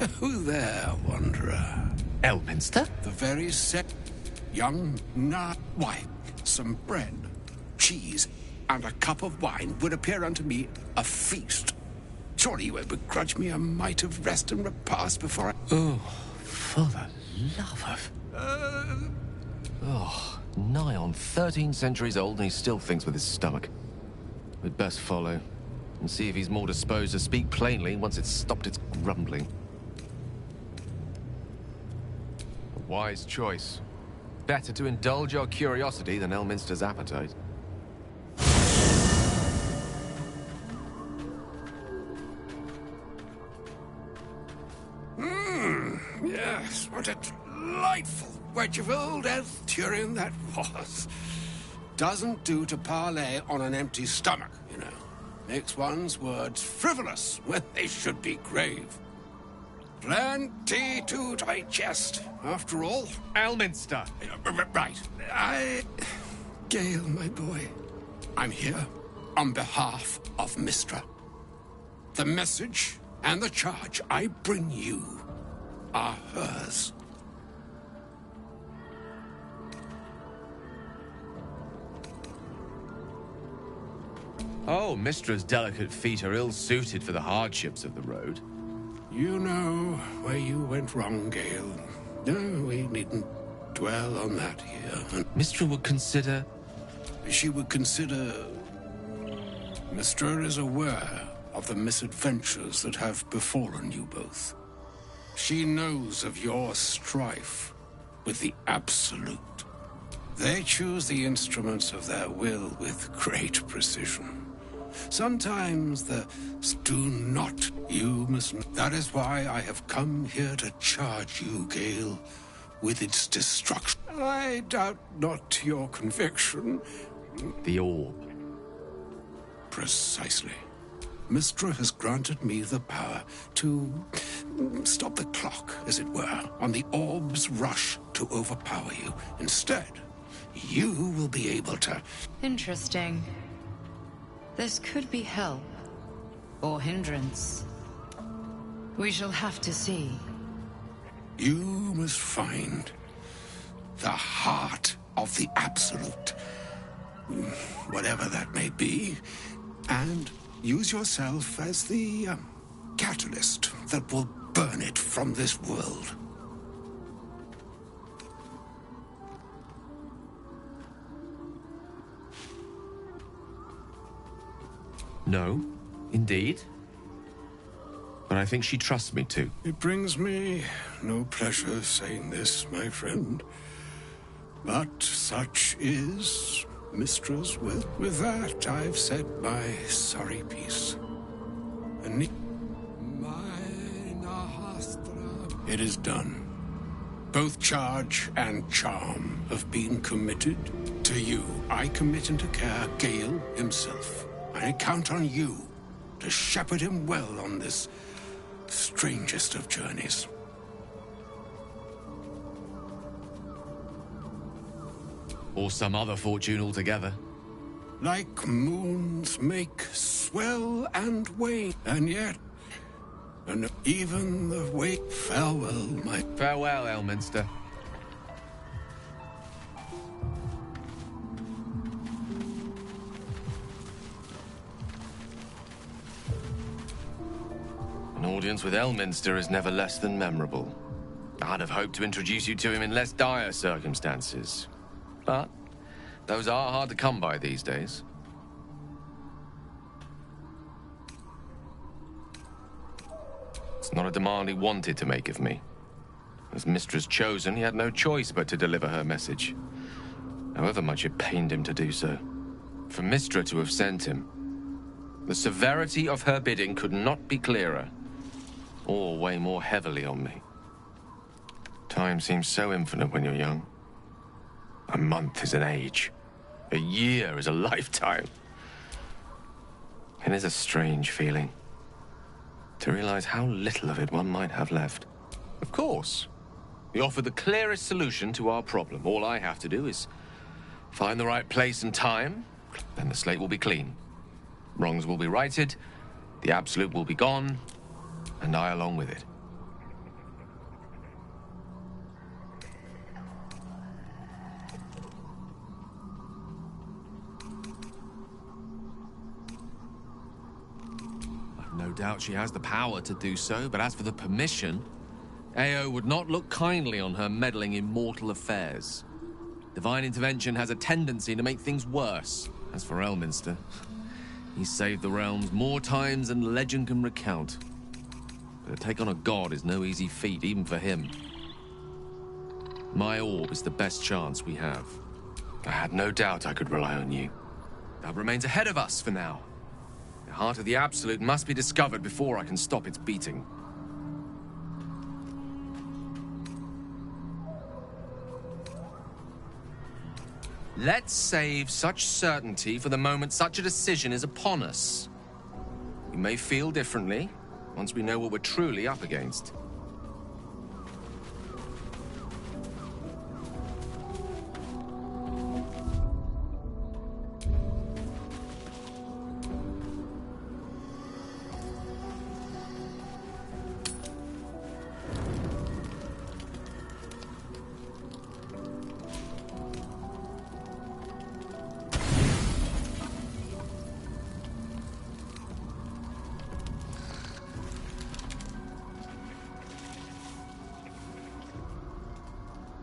Who there, wanderer? Elminster? The very young wife, some bread, cheese, and a cup of wine would appear unto me a feast. Surely you won't begrudge me a mite of rest and repast before I... Oh, for the love of... Oh, nigh on 13 centuries old and he still thinks with his stomach. We'd best follow and see if he's more disposed to speak plainly once it's stopped its grumbling. A wise choice. Better to indulge your curiosity than Elminster's appetite. Yes, what a delightful wedge of old Elthurian that was. Doesn't do to parley on an empty stomach, you know. Makes one's words frivolous when they should be grave. Plenty to digest, after all. Elminster! Right. Gale, my boy, I'm here on behalf of Mystra. The message and the charge I bring you are hers. Oh, Mystra's delicate feet are ill-suited for the hardships of the road. You know where you went wrong, Gale. No, we needn't dwell on that here. Mystra would consider... She would consider... Mystra is aware of the misadventures that have befallen you both. She knows of your strife with the Absolute. They choose the instruments of their will with great precision. Sometimes do not. You must. That is why I have come here to charge you, Gale, with its destruction. I doubt not your conviction. The orb. Precisely. Mystra has granted me the power to stop the clock, as it were, on the orb's rush to overpower you. Instead, you will be able to... Interesting. This could be help, or hindrance. We shall have to see. You must find the heart of the Absolute, whatever that may be, and use yourself as the catalyst that will burn it from this world. No, indeed. But I think she trusts me too. It brings me no pleasure saying this, my friend. But such is Mystra's will. With that, I've said my sorry piece. It is done. Both charge and charm have been committed to you. I commit into care Gale himself. I count on you to shepherd him well on this strangest of journeys. Or some other fortune altogether. Like moons make swell and wane, and yet, and even the wake. Farewell, my... Farewell, Elminster. An audience with Elminster is never less than memorable. I'd have hoped to introduce you to him in less dire circumstances. But those are hard to come by these days. It's not a demand he wanted to make of me. As Mistress chosen, he had no choice but to deliver her message, however much it pained him to do so. For Mystra to have sent him, the severity of her bidding could not be clearer, or weigh more heavily on me. Time seems so infinite when you're young. A month is an age. A year is a lifetime. It is a strange feeling to realize how little of it one might have left. Of course, you offer the clearest solution to our problem. All I have to do is find the right place and time, then the slate will be clean. Wrongs will be righted, the Absolute will be gone, and I along with it. No doubt she has the power to do so, but as for the permission, Ao would not look kindly on her meddling in mortal affairs. Divine intervention has a tendency to make things worse. As for Elminster, he's saved the realms more times than legend can recount. But to take on a god is no easy feat, even for him. My orb is the best chance we have. I had no doubt I could rely on you. That remains ahead of us for now. The heart of the Absolute must be discovered before I can stop its beating. Let's save such certainty for the moment such a decision is upon us. We may feel differently once we know what we're truly up against.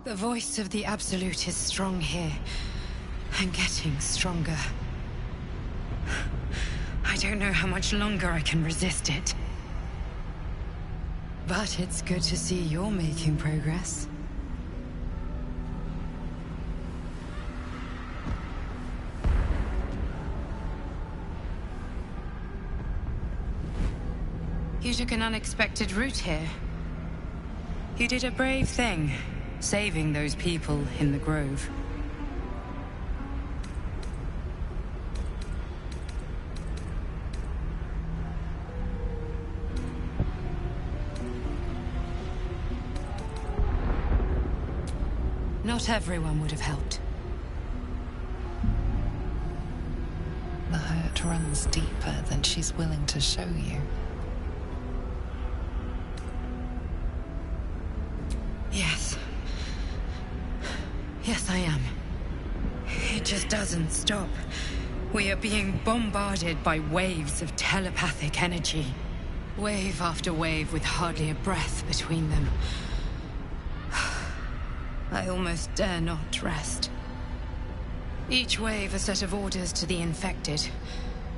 The voice of the Absolute is strong here, and getting stronger. I don't know how much longer I can resist it. But it's good to see you're making progress. You took an unexpected route here. You did a brave thing. Saving those people in the grove. Not everyone would have helped. The hurt runs deeper than she's willing to show you. Yes. Yes, I am. It just doesn't stop. We are being bombarded by waves of telepathic energy. Wave after wave with hardly a breath between them. I almost dare not rest. Each wave a set of orders to the infected.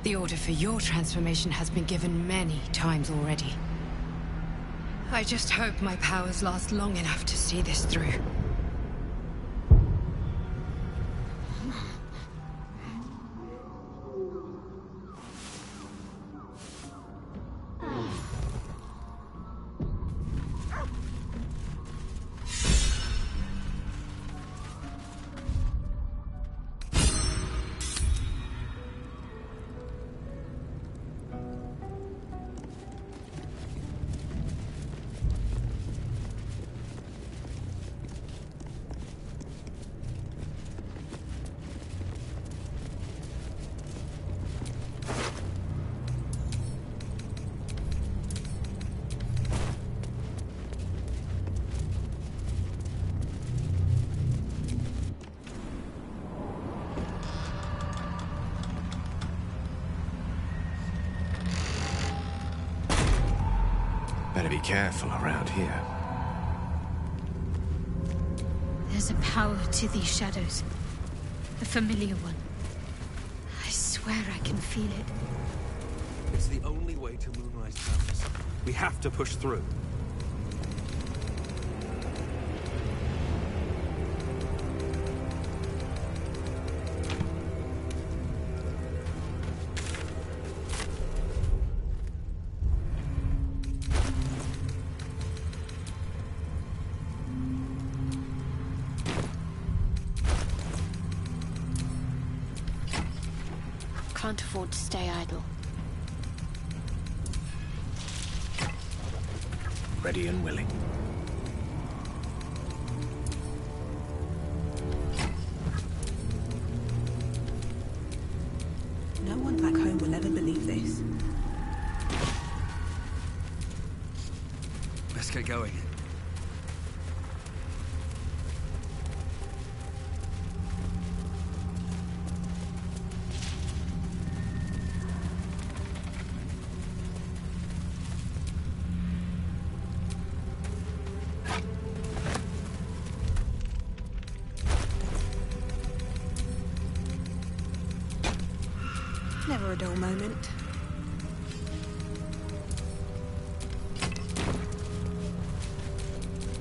The order for your transformation has been given many times already. I just hope my powers last long enough to see this through. Better be careful around here. There's a power to these shadows. A familiar one. I swear I can feel it. It's the only way to Moonrise Towers. We have to push through. Can't afford to stay idle. Ready and willing. No one back home will ever believe this. Let's get going. Never a dull moment.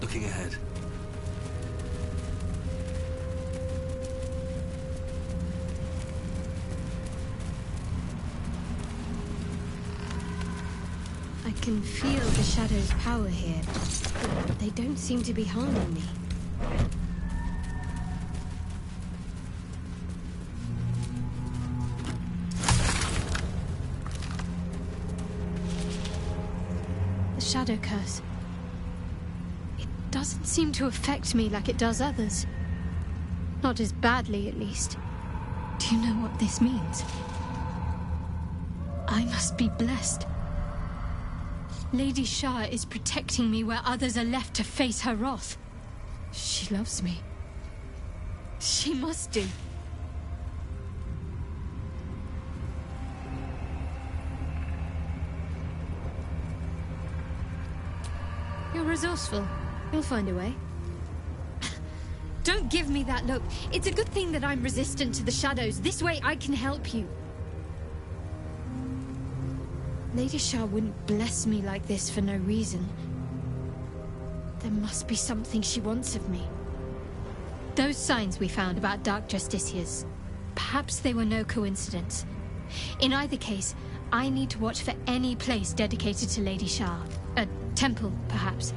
Looking ahead. I can feel the shadow's power here, but they don't seem to be harming me. The shadow curse. It doesn't seem to affect me like it does others. Not as badly, at least. Do you know what this means? I must be blessed. Lady Shah is protecting me where others are left to face her wrath. She loves me. She must do. You're resourceful. You'll find a way. Don't give me that look. It's a good thing that I'm resistant to the shadows. This way I can help you. Lady Shah wouldn't bless me like this for no reason. There must be something she wants of me. Those signs we found about Dark Justiciars, perhaps they were no coincidence. In either case, I need to watch for any place dedicated to Lady Shah. A temple, perhaps.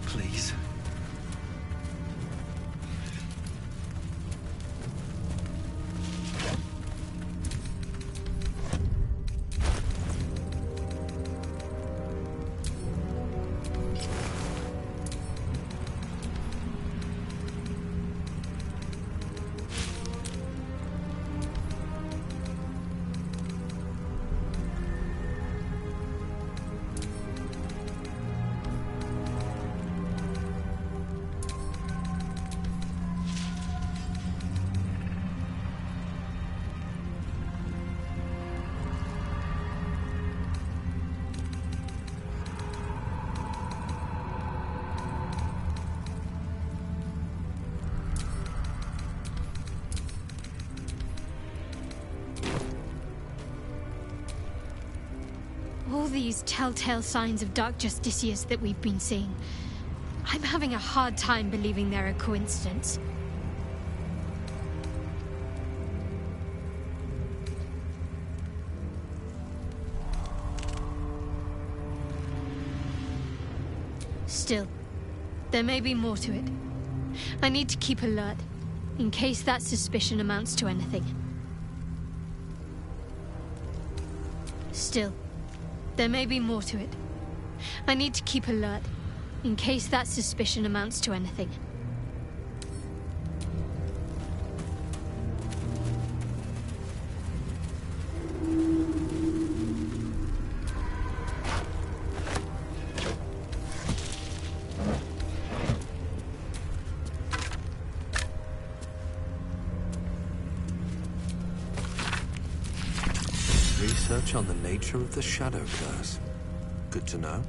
Please. All these telltale signs of Dark Justiciars that we've been seeing, I'm having a hard time believing they're a coincidence. Still, there may be more to it. I need to keep alert, in case that suspicion amounts to anything. Still, there may be more to it. I need to keep alert, in case that suspicion amounts to anything. Research on the nature of the shadow curse. Good to know.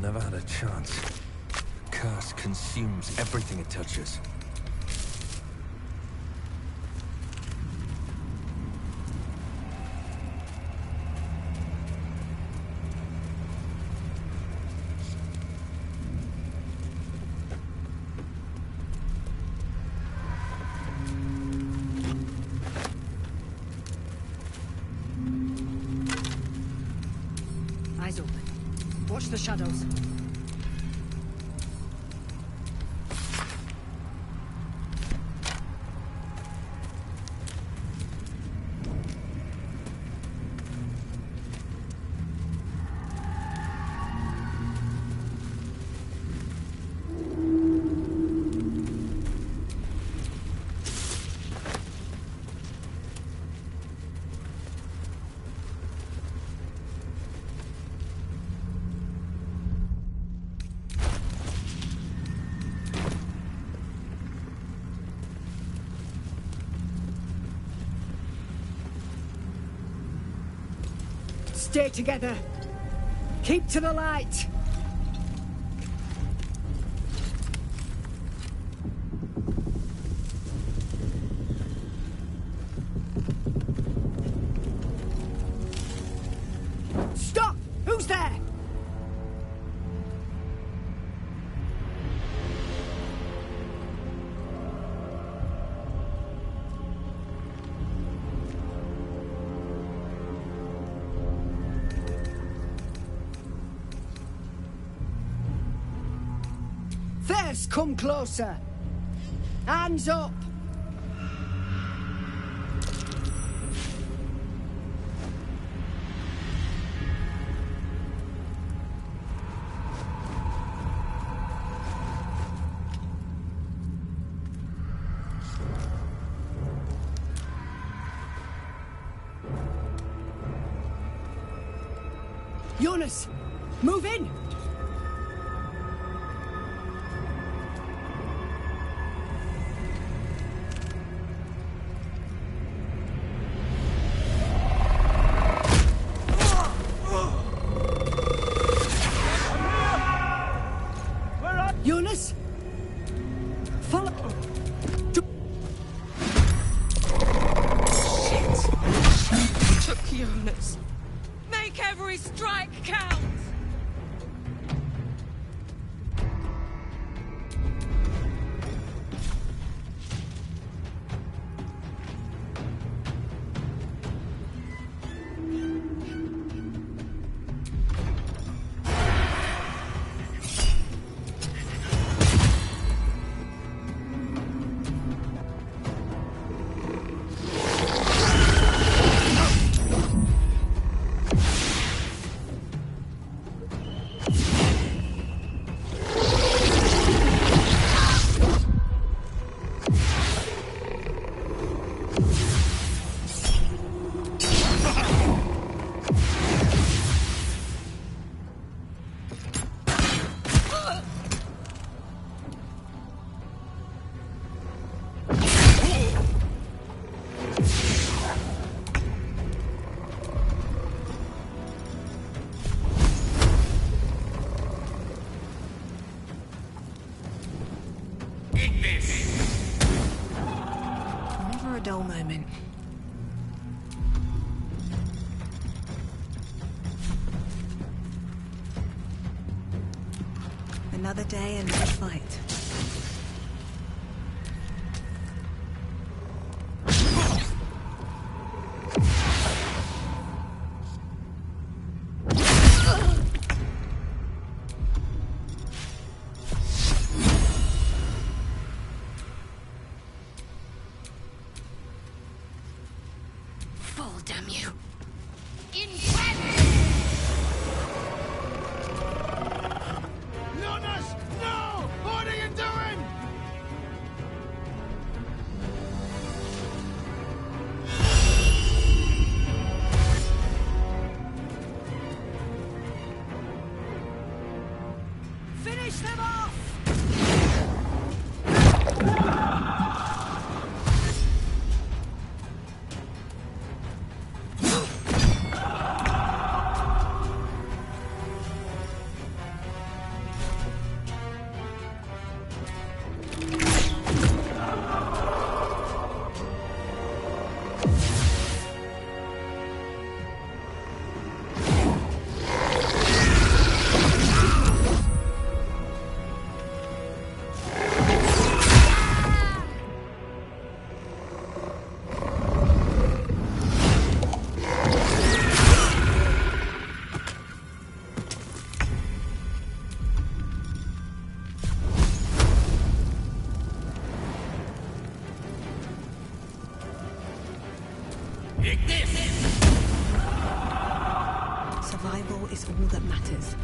never had a chance. Curse consumes everything it touches. Eyes open. Watch the shadows. Stay together. Keep to the light. Stop! Who's there? There's come closer. Hands up. Jonas, move in. Jonas? Follow... Shit! Took Jonas. Make every strike count! Never a dull moment. Another day, another fight. Fall, damn you. Jonas! No! What are you doing? Finish them off! Survival is all that matters.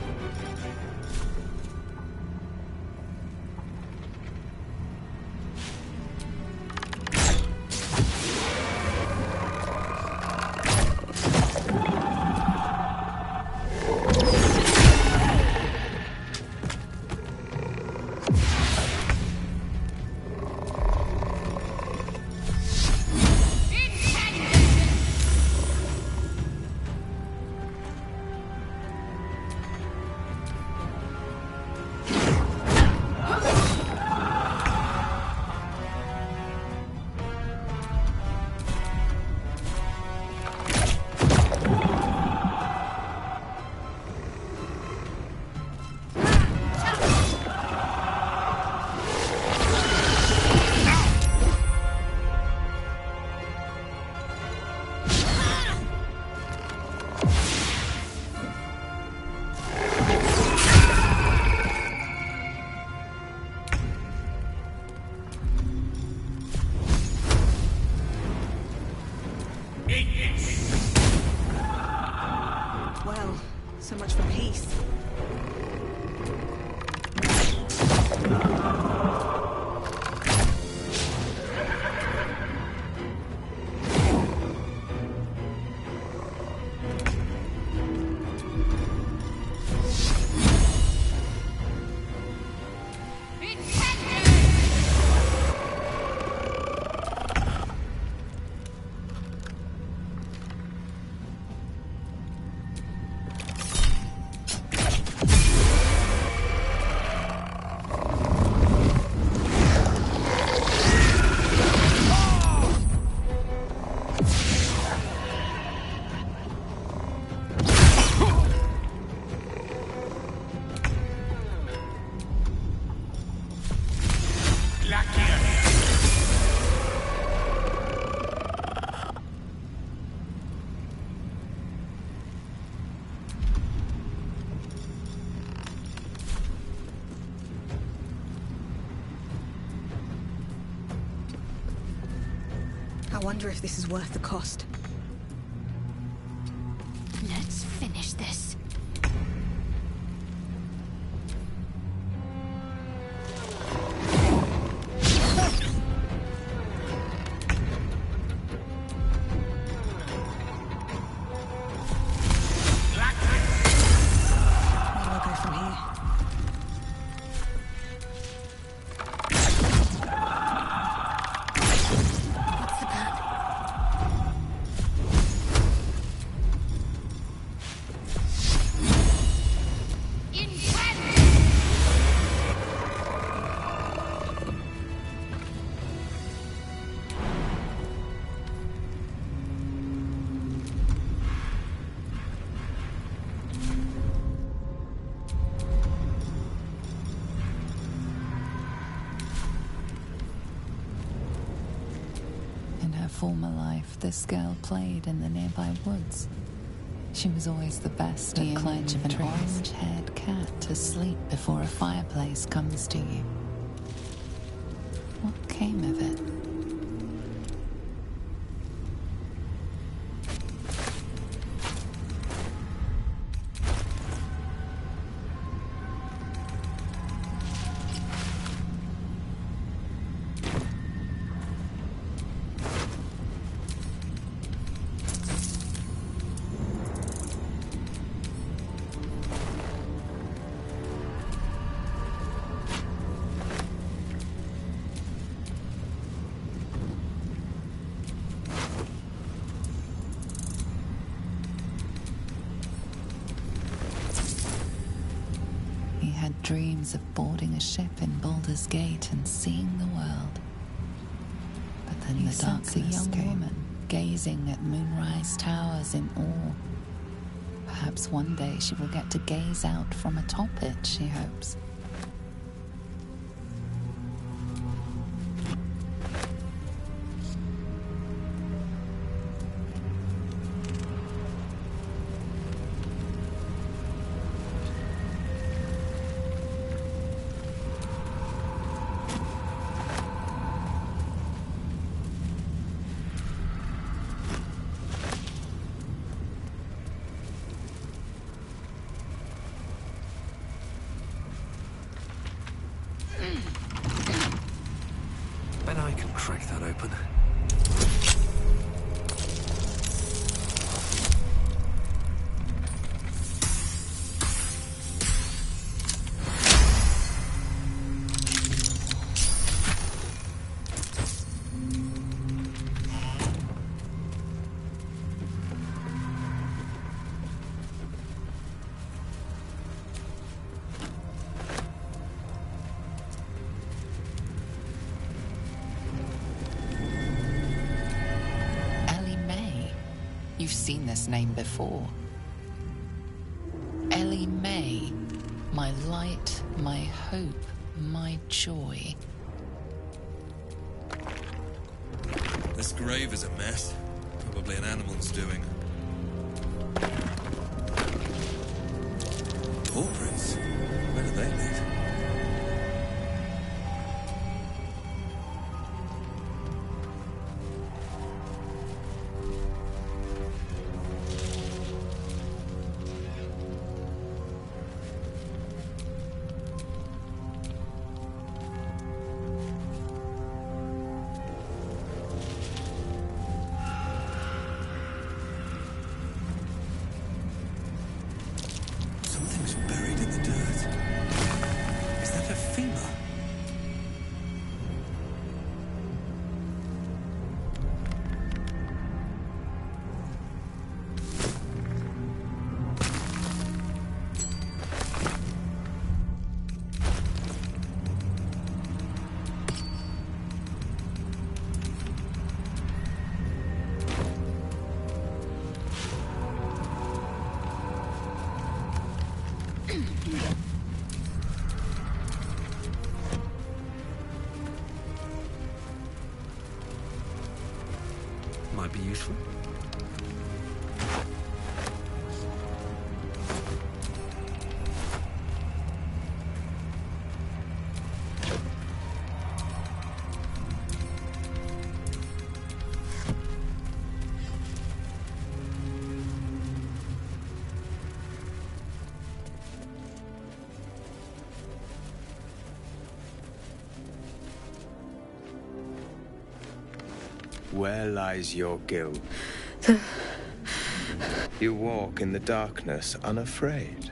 Well, so much for peace. I wonder if this is worth the cost. Let's finish this. Where do I go from here? What's the plan? In her former life, this girl played in the nearby woods. She was always the best at clutch of an orange-haired cat to sleep before a fireplace comes to you. What came of it? He had dreams of boarding a ship in Baldur's Gate and seeing the world. But then the darkness came, woman gazing at moonrise towers in awe. Perhaps one day she will get to gaze out from atop it, she hopes. Bet I can crack that open. You've seen this name before. Ellie May. My light, my hope, my joy. This grave is a mess. Probably an animal's doing. Paw prints? Where do they lead? Might be useful. Where lies your guilt? You walk in the darkness unafraid.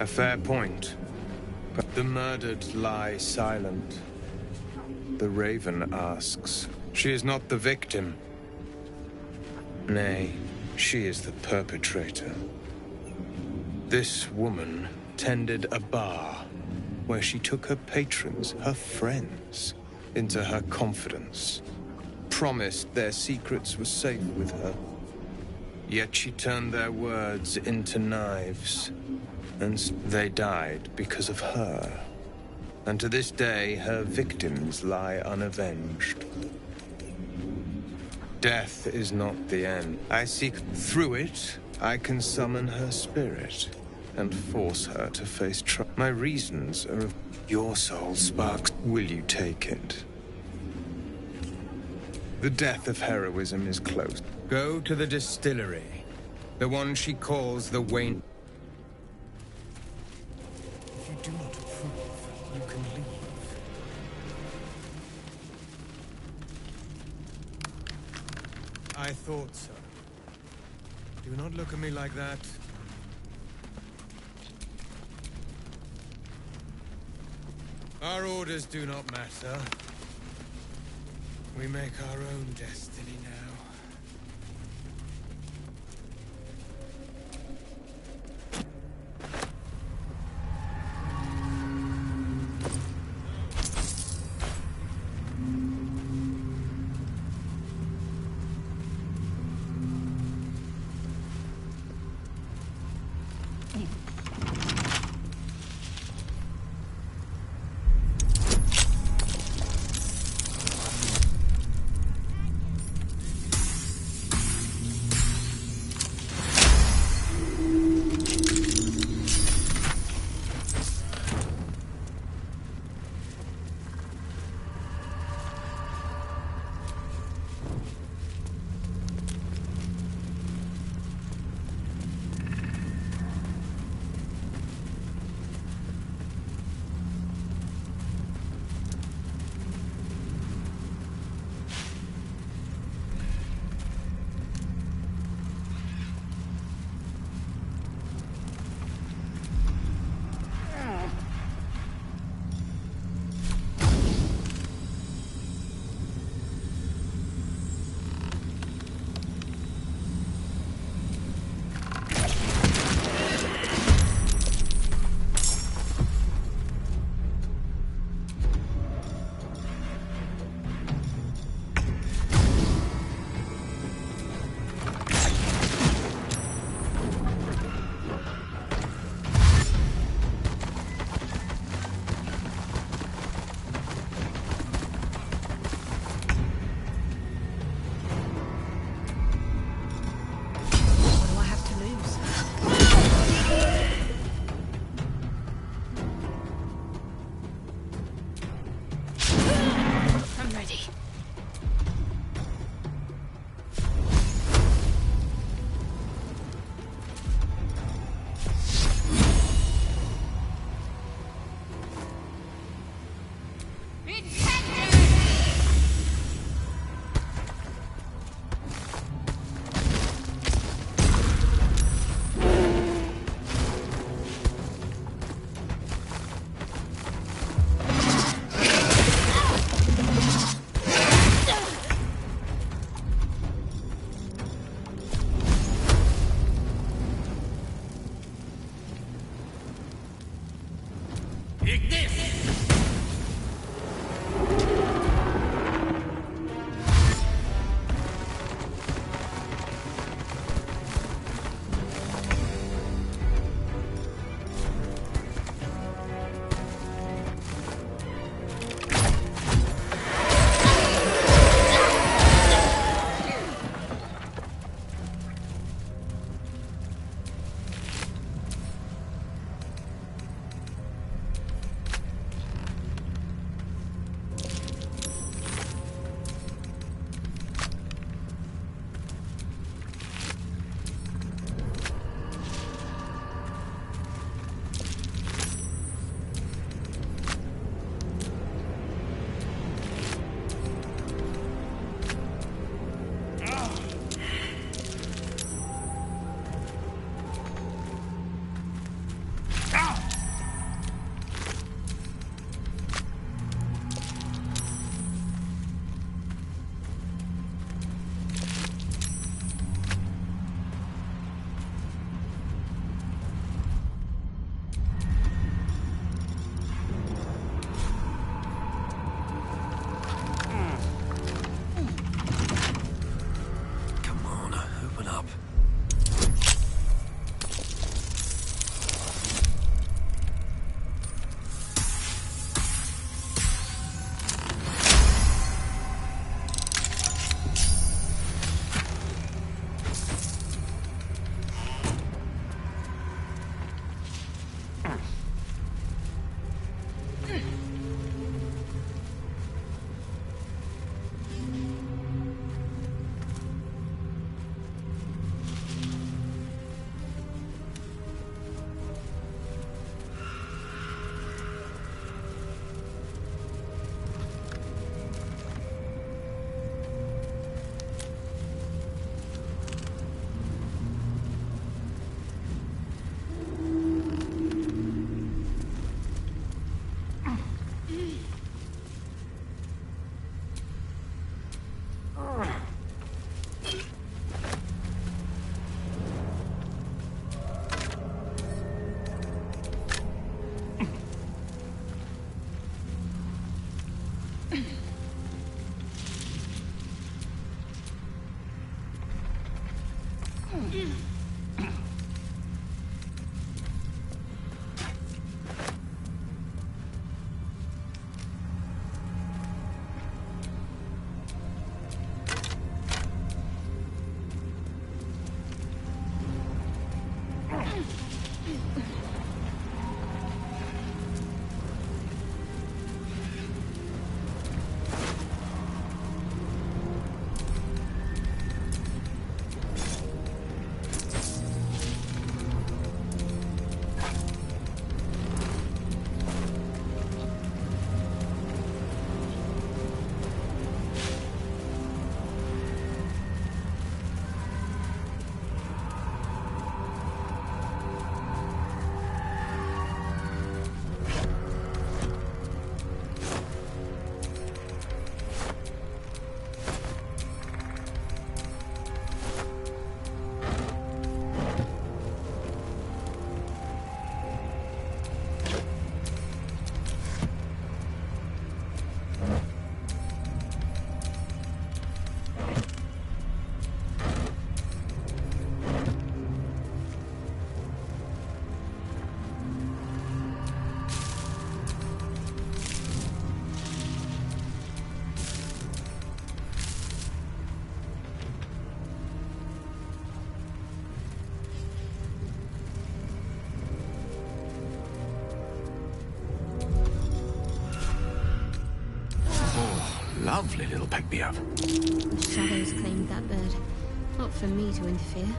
A fair point. But the murdered lie silent. The raven asks. She is not the victim. Nay, she is the perpetrator. This woman tended a bar where she took her patrons, her friends, into her confidence. Promised their secrets were safe with her. Yet she turned their words into knives, and they died because of her. And to this day, her victims lie unavenged. Death is not the end. I seek through it, I can summon her spirit and force her to face trial. My reasons are of your soul sparks. Will you take it? The death of heroism is close. Go to the distillery, the one she calls the Wayne. If you do not approve, you can leave. I thought so. Do not look at me like that. Our orders do not matter. We make our own destiny now. Lovely little peg me up. Shadows claimed that bird. Not for me to interfere.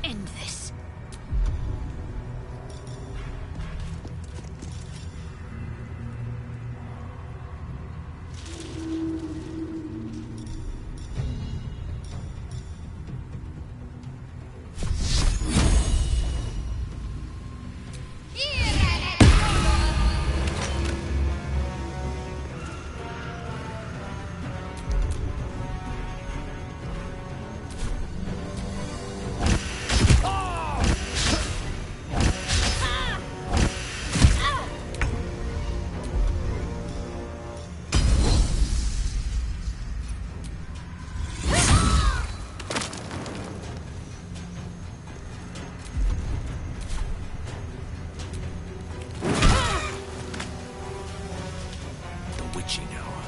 End this. Witching hour.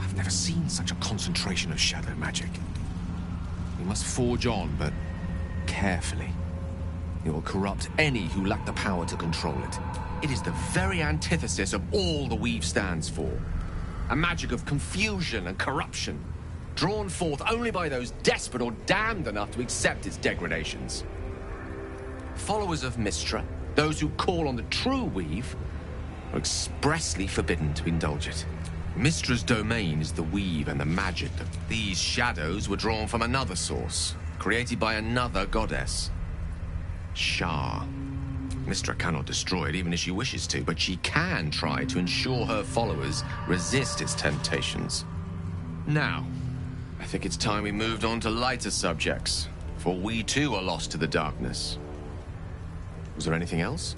I've never seen such a concentration of shadow magic. We must forge on, but carefully. It will corrupt any who lack the power to control it. It is the very antithesis of all the Weave stands for. A magic of confusion and corruption, drawn forth only by those desperate or damned enough to accept its degradations. Followers of Mystra, those who call on the true Weave, are expressly forbidden to indulge it. Mystra's domain is the Weave and the magic. These shadows were drawn from another source, created by another goddess. Shah. Mystra cannot destroy it even if she wishes to, but she can try to ensure her followers resist its temptations. Now, I think it's time we moved on to lighter subjects, for we too are lost to the darkness. Was there anything else?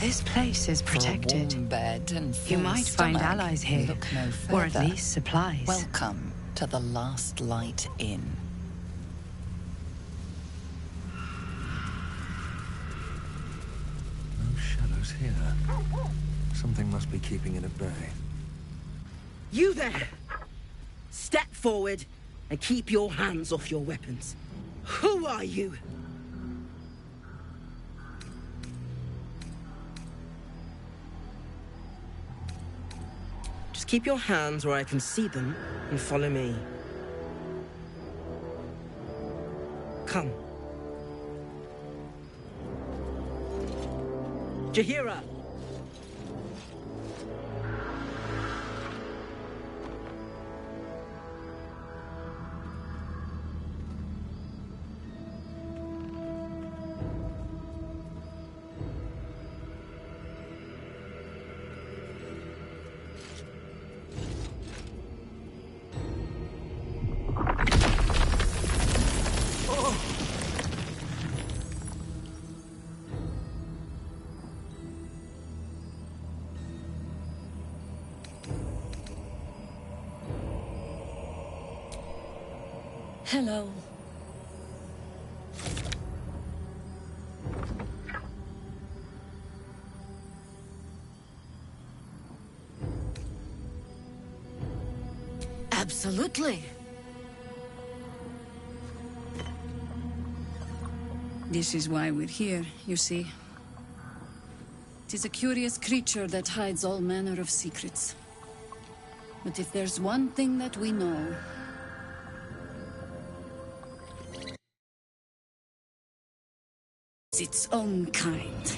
This place is protected. For a warm bed and You full might find stomach, allies here, look no or at further. least supplies. Welcome to the Last Light Inn. No shadows here. Something must be keeping it at bay. You there! Step forward and keep your hands off your weapons. Who are you? Just keep your hands where I can see them and follow me. Come. Jahira! Hello. Absolutely. This is why we're here, you see. It is a curious creature that hides all manner of secrets. But if there's one thing that we know, it's its own kind.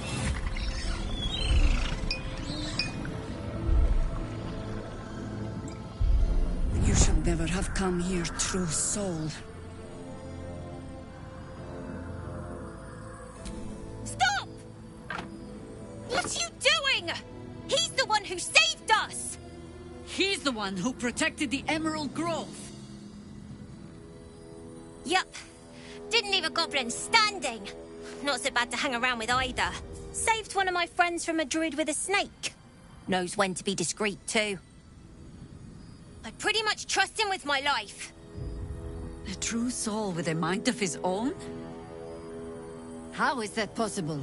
You should never have come here, true soul. Stop! What are you doing? He's the one who saved us! He's the one who protected the Emerald Grove. Yup. Didn't leave a goblin standing. Not so bad to hang around with either. Saved one of my friends from a druid with a snake. Knows when to be discreet too. I pretty much trust him with my life. A true soul with a mind of his own? How is that possible?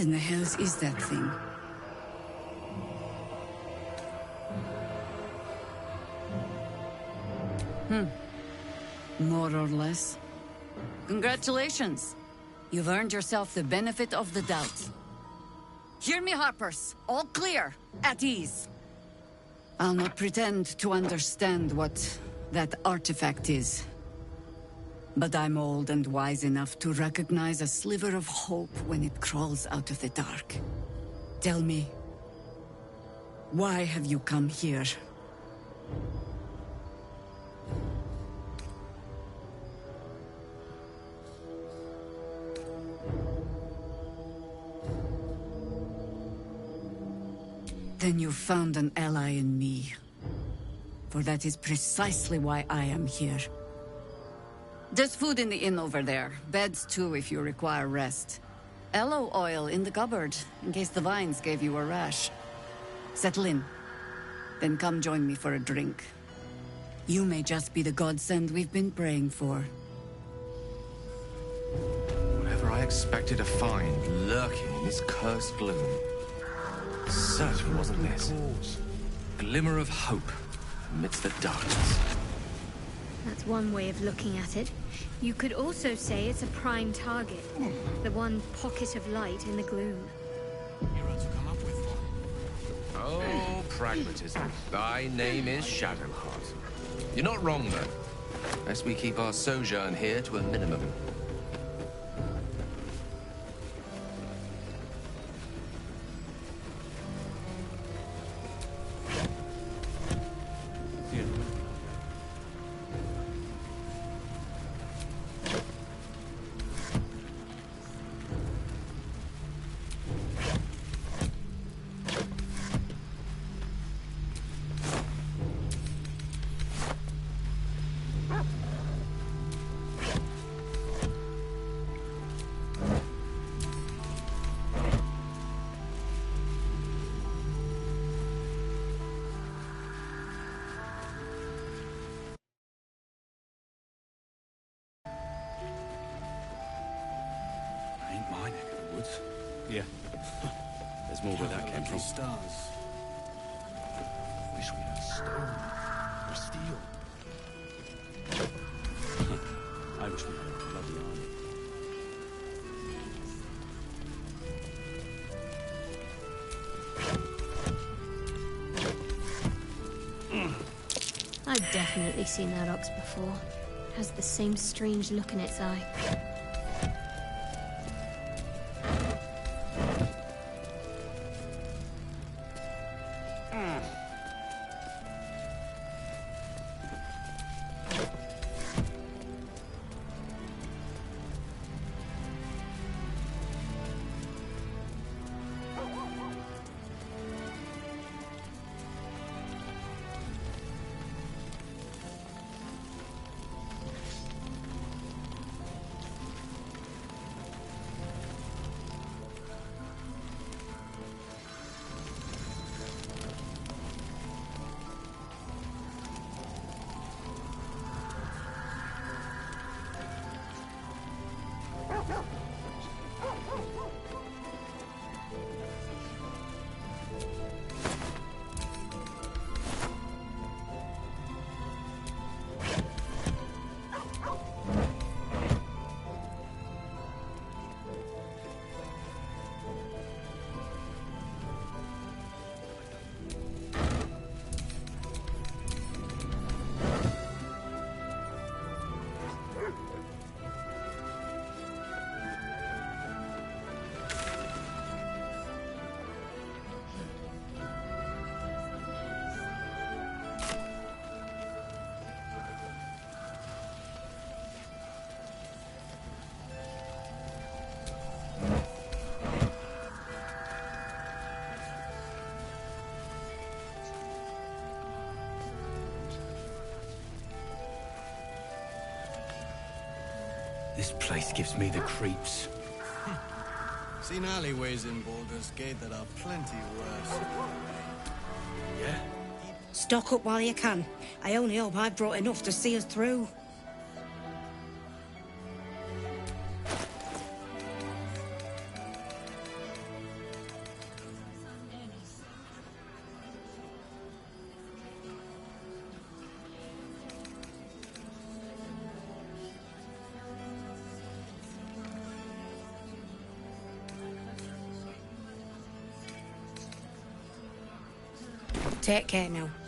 in the hells is that thing? More or less. Congratulations. You've earned yourself the benefit of the doubt. Hear me, Harpers. All clear. At ease. I'll not pretend to understand what that artifact is. But I'm old and wise enough to recognize a sliver of hope when it crawls out of the dark. Tell me, why have you come here? Then you found an ally in me. For that is precisely why I am here. There's food in the inn over there. Beds too if you require rest. Aloe oil in the cupboard, in case the vines gave you a rash. Settle in. Then come join me for a drink. You may just be the godsend we've been praying for. Whatever I expected to find lurking in this cursed gloom, certainly wasn't this. Glimmer of hope amidst the darkness. That's one way of looking at it. You could also say it's a prime target. The one pocket of light in the gloom. Oh, pragmatism. Thy name is Shadowheart. You're not wrong, though. Lest we keep our sojourn here to a minimum. Yeah. There's more where that came from. Stars. Wish we had stone or steel. I wish we had a bloody army. I've definitely seen that ox before. It has the same strange look in its eye. This place gives me the creeps. Seen alleyways in Baldur's Gate that are plenty worse. Yeah? Stock up while you can. I only hope I've brought enough to see us through. Take care now.